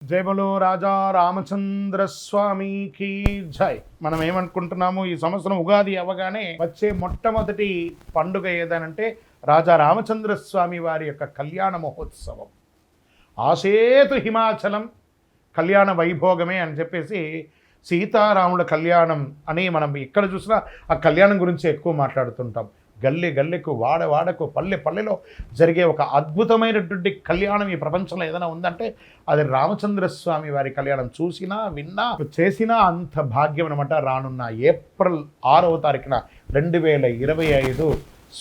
జై బలో రాజా రామచంద్ర స్వామికి జై. మనం ఏమనుకుంటున్నాము, ఈ సంవత్సరం ఉగాది అవ్వగానే వచ్చే మొట్టమొదటి పండుగ ఏదనంటే రాజా రామచంద్ర స్వామి వారి యొక్క కళ్యాణ మహోత్సవం. ఆసేతు హిమాచలం కళ్యాణ వైభోగమే అని చెప్పేసి సీతారాముల కళ్యాణం అని మనం ఎక్కడ చూసినా ఆ కళ్యాణం గురించి ఎక్కువ మాట్లాడుతుంటాం. గల్లె గల్లెకు, వాడ వాడకు, పల్లె పల్లెలో జరిగే ఒక అద్భుతమైనటువంటి కళ్యాణం ఈ ప్రపంచంలో ఏదైనా ఉందంటే అది రామచంద్ర స్వామి వారి కళ్యాణం. చూసినా విన్నా చేసినా అంత భాగ్యం అనమాట. రానున్న ఏప్రిల్ 6వ తారీఖున 2025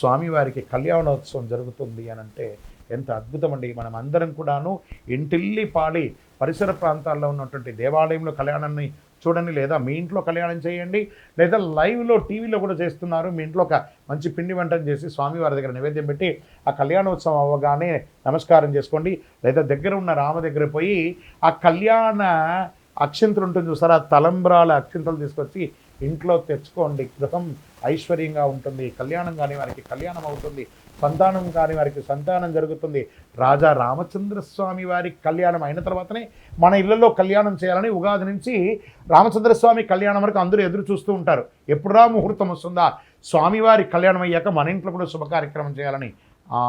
స్వామివారికి కళ్యాణోత్సవం జరుగుతుంది అని అంటే ఎంత అద్భుతం అండి. మనం అందరం కూడాను ఇంటిల్లి పాడి పరిసర ప్రాంతాల్లో ఉన్నటువంటి దేవాలయంలో కళ్యాణాన్ని చూడండి, లేదా మీ ఇంట్లో కళ్యాణం చేయండి, లేదా లైవ్లో టీవీలో కూడా చేస్తున్నారు. మీ ఇంట్లో ఒక మంచి పిండి వంటను చేసి స్వామివారి దగ్గర నైవేద్యం పెట్టి ఆ కళ్యాణోత్సవం అవ్వగానే నమస్కారం చేసుకోండి. లేదా దగ్గర ఉన్న రామ దగ్గర పోయి ఆ కళ్యాణ అక్షింతలు ఉంటుంది చూసారా, ఆ తలంబ్రాల అక్షింతలు తీసుకొచ్చి ఇంట్లో తెచ్చుకోండి. గృహం ఐశ్వర్యంగా ఉంటుంది. కళ్యాణం కాని వారికి కళ్యాణం అవుతుంది, సంతానం కాని వారికి సంతానం జరుగుతుంది. రాజా రామచంద్ర స్వామి వారి కళ్యాణం అయిన తర్వాతనే మన ఇళ్లలో కళ్యాణం చేయాలని ఉగాది నుంచి రామచంద్ర స్వామి కళ్యాణం వరకు అందరూ ఎదురు చూస్తూ ఉంటారు. ఎప్పుడురా ముహూర్తం వస్తుందా, స్వామివారి కళ్యాణం అయ్యాక మన ఇంట్లో కూడా శుభ కార్యక్రమం చేయాలని ఆ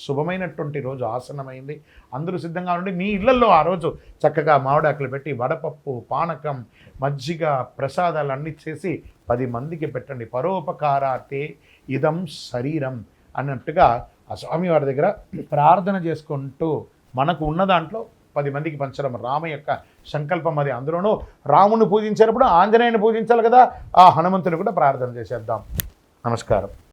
శుభమైనటువంటి రోజు ఆసన్నమైంది. అందరూ సిద్ధంగా ఉండి మీ ఇళ్లలో ఆ రోజు చక్కగా మామిడాకులు పెట్టి వడపప్పు, పానకం, మజ్జిగ, ప్రసాదాలు అన్నీ చేసి 10 మందికి పెట్టండి. పరోపకారాతే ఇదం శరీరం అన్నట్టుగా ఆ స్వామివారి దగ్గర ప్రార్థన చేసుకుంటూ మనకు ఉన్న దాంట్లో 10 మందికి పంచడం రామ యొక్క సంకల్పం అది. అందులోనూ రాముని పూజించేటప్పుడు ఆంజనేయుని పూజించాలి కదా, ఆ హనుమంతుని కూడా ప్రార్థన చేసేద్దాం. నమస్కారం.